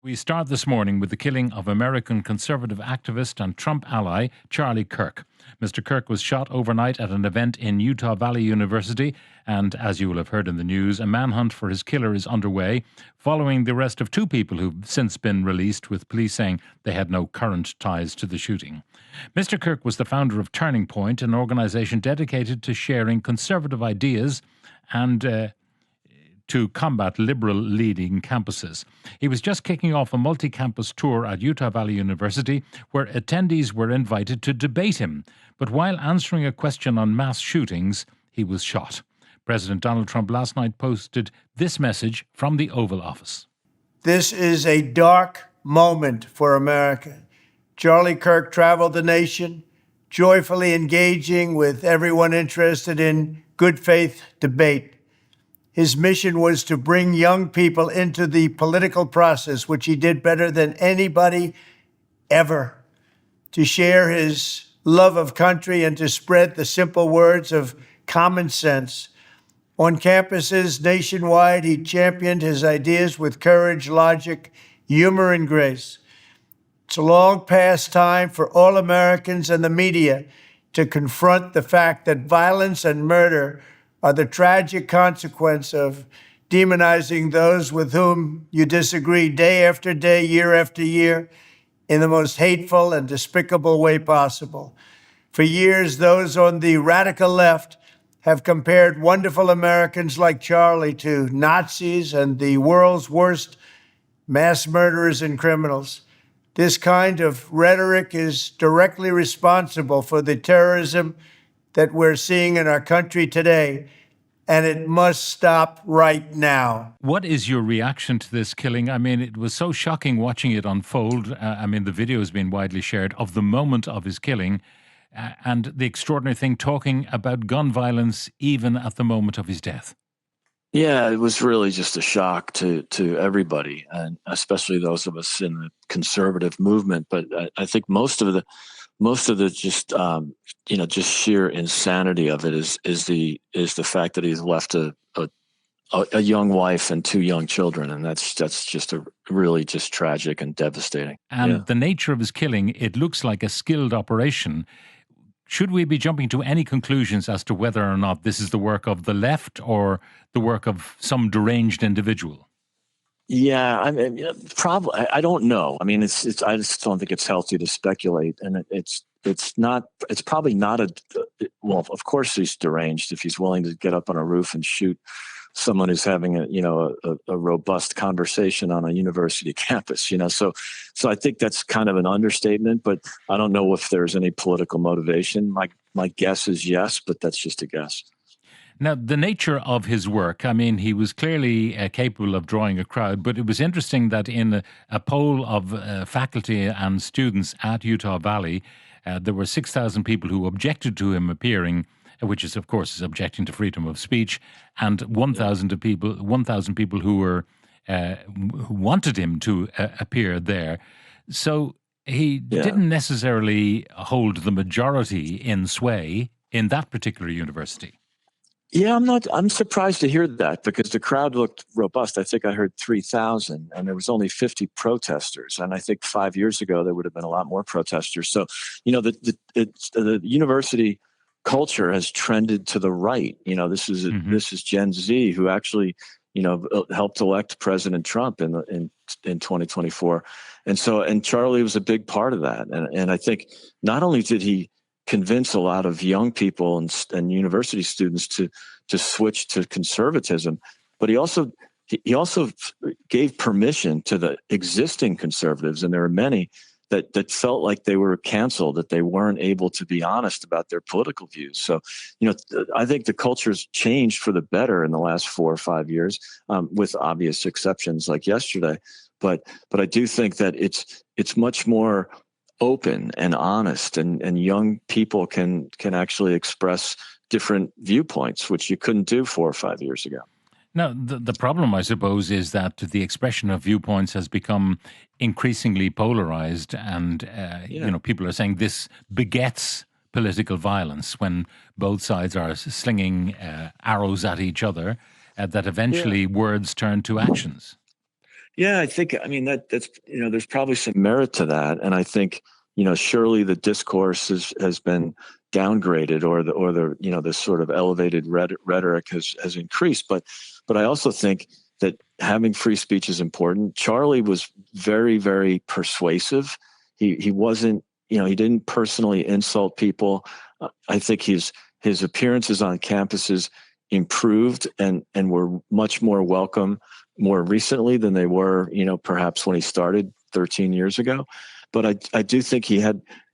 We start this morning with the killing of American conservative activist and Trump ally Charlie Kirk. Mr. Kirk was shot overnight at an event in Utah Valley University, and as you will have heard in the news, a manhunt for his killer is underway following the arrest of two people who've since been released, with police saying they had no current ties to the shooting. Mr. Kirk was the founder of Turning Point, an organisation dedicated to sharing conservative ideas and to combat liberal leading campuses. He was just kicking off a multi-campus tour at Utah Valley University where attendees were invited to debate him. But while answering a question on mass shootings, he was shot. President Donald Trump last night posted this message from the Oval Office. This is a dark moment for America. Charlie Kirk traveled the nation, joyfully engaging with everyone interested in good faith debate. His mission was to bring young people into the political process, which he did better than anybody ever, to share his love of country and to spread the simple words of common sense. On campuses nationwide, he championed his ideas with courage, logic, humor, and grace. It's a long past time for all Americans and the media to confront the fact that violence and murder are the tragic consequence of demonizing those with whom you disagree day after day, year after year, in the most hateful and despicable way possible. For years, those on the radical left have compared wonderful Americans like Charlie to Nazis and the world's worst mass murderers and criminals. This kind of rhetoric is directly responsible for the terrorism that we're seeing in our country today, and it must stop right now. What is your reaction to this killing? I mean, it was so shocking watching it unfold. The video has been widely shared of the moment of his killing, and the extraordinary thing, talking about gun violence even at the moment of his death. Yeah, it was really just a shock to everybody, and especially those of us in the conservative movement. But I think most of the just just sheer insanity of it is the fact that he's left a young wife and two young children, and that's just a really just tragic and devastating. And the nature of his killing, it looks like a skilled operation. Should we be jumping to any conclusions as to whether or not this is the work of the left or the work of some deranged individual? Yeah, I mean, probably. I don't know. I mean, it's. I just don't think it's healthy to speculate, and it's not. It's probably not a. Well, of course he's deranged if he's willing to get up on a roof and shoot someone who's having a robust conversation on a university campus. So I think that's kind of an understatement. But I don't know if there's any political motivation. My guess is yes, but that's just a guess. Now, the nature of his work, I mean, he was clearly capable of drawing a crowd, but it was interesting that in a poll of faculty and students at Utah Valley, there were 6,000 people who objected to him appearing, which is, of course, is objecting to freedom of speech, and 1,000 people who wanted him to appear there. So he didn't necessarily hold the majority in sway in that particular university. Yeah, I'm surprised to hear that because the crowd looked robust. I think I heard 3,000 and there was only 50 protesters. And I think 5 years ago, there would have been a lot more protesters. So, the university culture has trended to the right. This is Gen Z who actually, helped elect President Trump in 2024. And Charlie was a big part of that. And I think not only did he convince a lot of young people and university students to switch to conservatism, but he also gave permission to the existing conservatives, and there are many that felt like they were canceled, that they weren't able to be honest about their political views. So, I think the culture's changed for the better in the last 4 or 5 years, with obvious exceptions like yesterday. But I do think that it's much more open and honest, and young people can actually express different viewpoints, which you couldn't do 4 or 5 years ago. Now, the problem, I suppose, is that the expression of viewpoints has become increasingly polarized, and people are saying this begets political violence when both sides are slinging arrows at each other, that eventually words turn to actions. Yeah, I think, I mean, that's, there's probably some merit to that. And I think, surely the discourse has been downgraded, or the sort of elevated rhetoric has increased. But I also think that having free speech is important. Charlie was very, very persuasive. He wasn't, he didn't personally insult people. I think his appearances on campuses improved and were much more welcome more recently than they were, perhaps when he started 13 years ago. But I do think he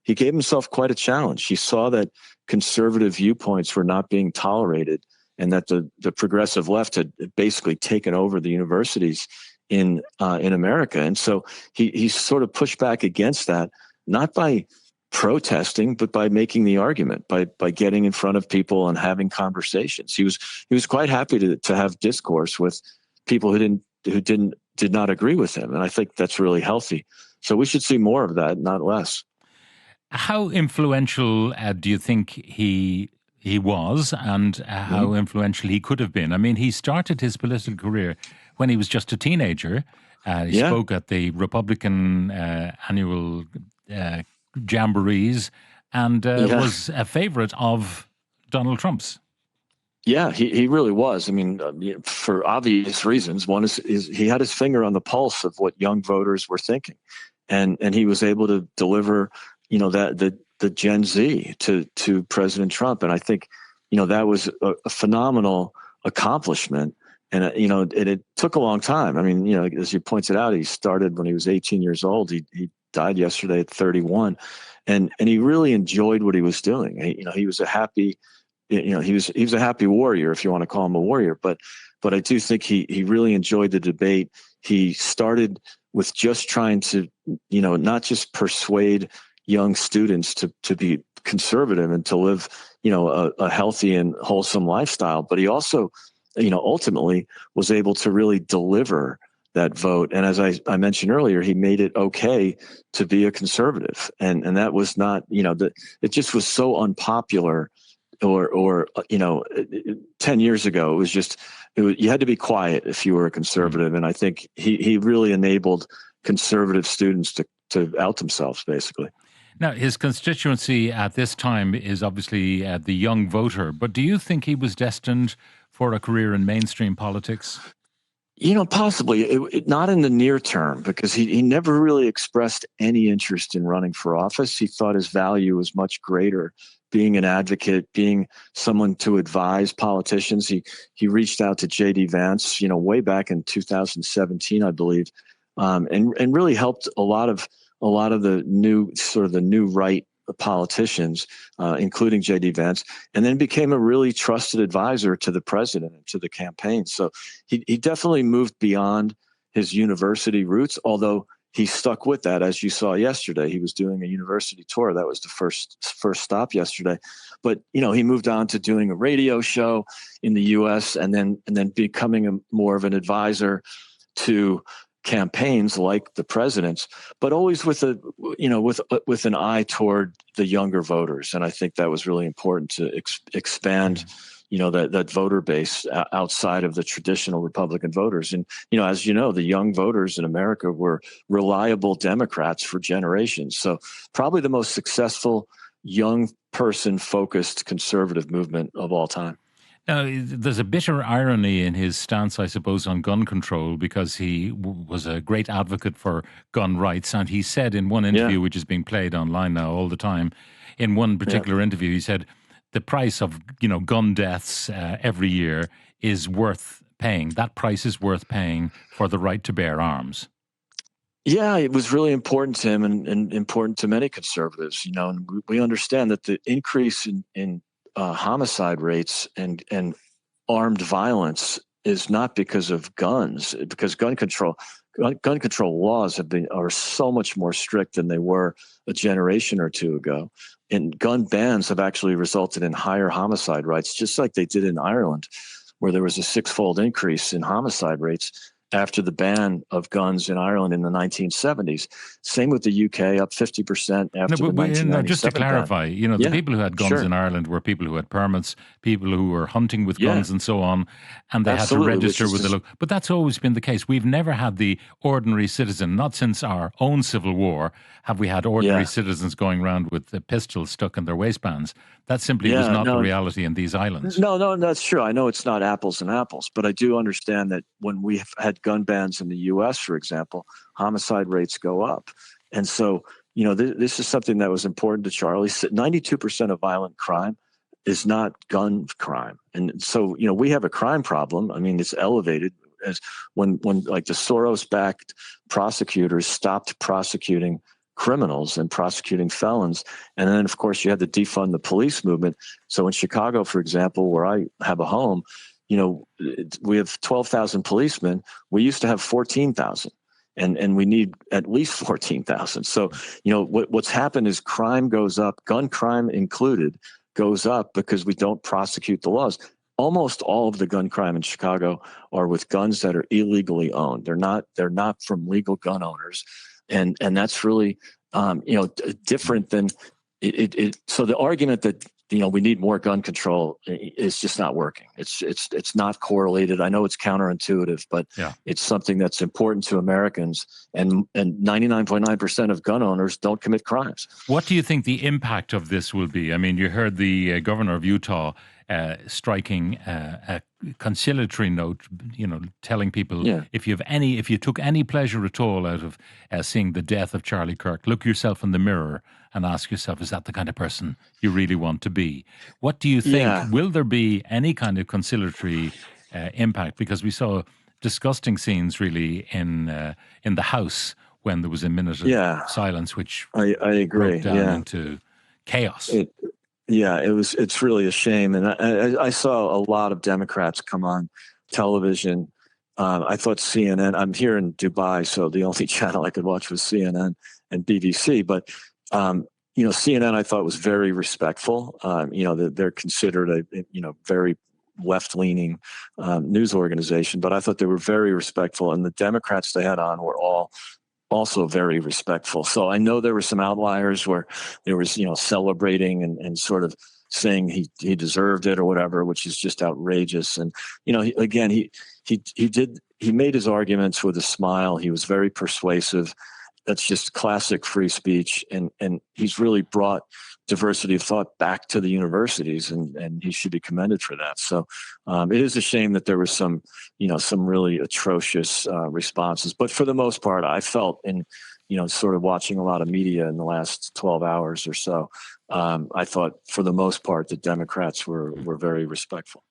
gave himself quite a challenge. He saw that conservative viewpoints were not being tolerated, and that the progressive left had basically taken over the universities in America. And so he sort of pushed back against that, not by protesting, but by making the argument, by getting in front of people and having conversations. He was quite happy to have discourse with people who did not agree with him. And I think that's really healthy. So we should see more of that, not less. How influential do you think he was, and how influential he could have been? I mean, he started his political career when he was just a teenager. He spoke at the Republican annual jamborees, and was a favorite of Donald Trump's. Yeah, he really was. I mean, for obvious reasons. One is he had his finger on the pulse of what young voters were thinking, and he was able to deliver, that the Gen Z to President Trump. And I think, that was a phenomenal accomplishment. And it took a long time. I mean, as you pointed out, he started when he was 18 years old. He died yesterday at 31, and he really enjoyed what he was doing. He was a happy. He was a happy warrior, if you want to call him a warrior. But I do think he really enjoyed the debate. He started with just trying to, not just persuade young students to be conservative and to live, a healthy and wholesome lifestyle. But he also, ultimately was able to really deliver that vote. And as I mentioned earlier, he made it okay to be a conservative. And that was not, it just was so unpopular. Or 10 years ago, it was just, you had to be quiet if you were a conservative. And I think he really enabled conservative students to out themselves, basically. Now, his constituency at this time is obviously the young voter, but do you think he was destined for a career in mainstream politics? Possibly. Not in the near term, because he never really expressed any interest in running for office. He thought his value was much greater being an advocate, being someone to advise politicians. He reached out to J.D. Vance, way back in 2017, I believe, and really helped a lot of the new right politicians, including J.D. Vance, and then became a really trusted advisor to the president and to the campaign. So he definitely moved beyond his university roots, although he stuck with that. As you saw yesterday, he was doing a university tour. That was the first stop yesterday. But, he moved on to doing a radio show in the U.S. and then becoming more of an advisor to campaigns like the president's, but always with with an eye toward the younger voters. And I think that was really important to expand that voter base outside of the traditional Republican voters. And, as you know, the young voters in America were reliable Democrats for generations. So probably the most successful young person focused conservative movement of all time. Now, there's a bitter irony in his stance, I suppose, on gun control, because he was a great advocate for gun rights. And he said in one interview, which is being played online now all the time, in one particular interview, he said, the price of, gun deaths every year is worth paying. That price is worth paying for the right to bear arms. Yeah, it was really important to him and important to many conservatives. And we understand that the increase in homicide rates and armed violence is not because of guns, because gun control laws are so much more strict than they were a generation or two ago. And gun bans have actually resulted in higher homicide rates, just like they did in Ireland, where there was a 6-fold increase in homicide rates after the ban of guns in Ireland in the 1970s. Same with the UK, up 50% after the 1997 just to clarify, ban. the people who had guns sure. in Ireland were people who had permits, people who were hunting with Yeah. guns and so on, and they Absolutely, had to register which is with the local. But that's always been the case. We've never had the ordinary citizen, not since our own civil war, have we had ordinary citizens going around with the pistols stuck in their waistbands. That simply was not the reality in these islands. No, that's true. I know it's not apples and apples, but I do understand that when we have had gun bans in the U.S., for example, homicide rates go up. And so, this is something that was important to Charlie. 92% of violent crime is not gun crime. And so, we have a crime problem. I mean, it's elevated as when like the Soros-backed prosecutors stopped prosecuting criminals and prosecuting felons. And then, of course, you had to defund the police movement. So in Chicago, for example, where I have a home, we have 12,000 policemen. We used to have 14,000. And we need at least 14,000. So, what's happened is crime goes up, gun crime included, goes up because we don't prosecute the laws. Almost all of the gun crime in Chicago are with guns that are illegally owned. They're not from legal gun owners. And that's really, different than it. So the argument that, we need more gun control is just not working. It's not correlated. I know it's counterintuitive, but it's something that's important to Americans, and 99.9% of gun owners don't commit crimes. What do you think the impact of this will be? I mean, you heard the governor of Utah striking a conciliatory note, telling people if you took any pleasure at all out of seeing the death of Charlie Kirk, look yourself in the mirror and ask yourself, is that the kind of person you really want to be? What do you think? Will there be any kind of conciliatory impact? Because we saw disgusting scenes really in the House when there was a minute of silence, which I agree. broke down into chaos. It's really a shame. And I saw a lot of Democrats come on television. I thought CNN, I'm here in Dubai, so the only channel I could watch was CNN and BBC. But, CNN I thought was very respectful. They're considered a very left-leaning news organization, but I thought they were very respectful. And the Democrats they had on were all also very respectful. So I know there were some outliers where there was, celebrating and sort of saying he deserved it or whatever, which is just outrageous. And, he made his arguments with a smile. He was very persuasive. That's just classic free speech. And he's really brought diversity of thought back to the universities, and he should be commended for that. So it is a shame that there was some really atrocious responses. But for the most part, I felt sort of watching a lot of media in the last 12 hours or so, I thought for the most part, the Democrats were very respectful.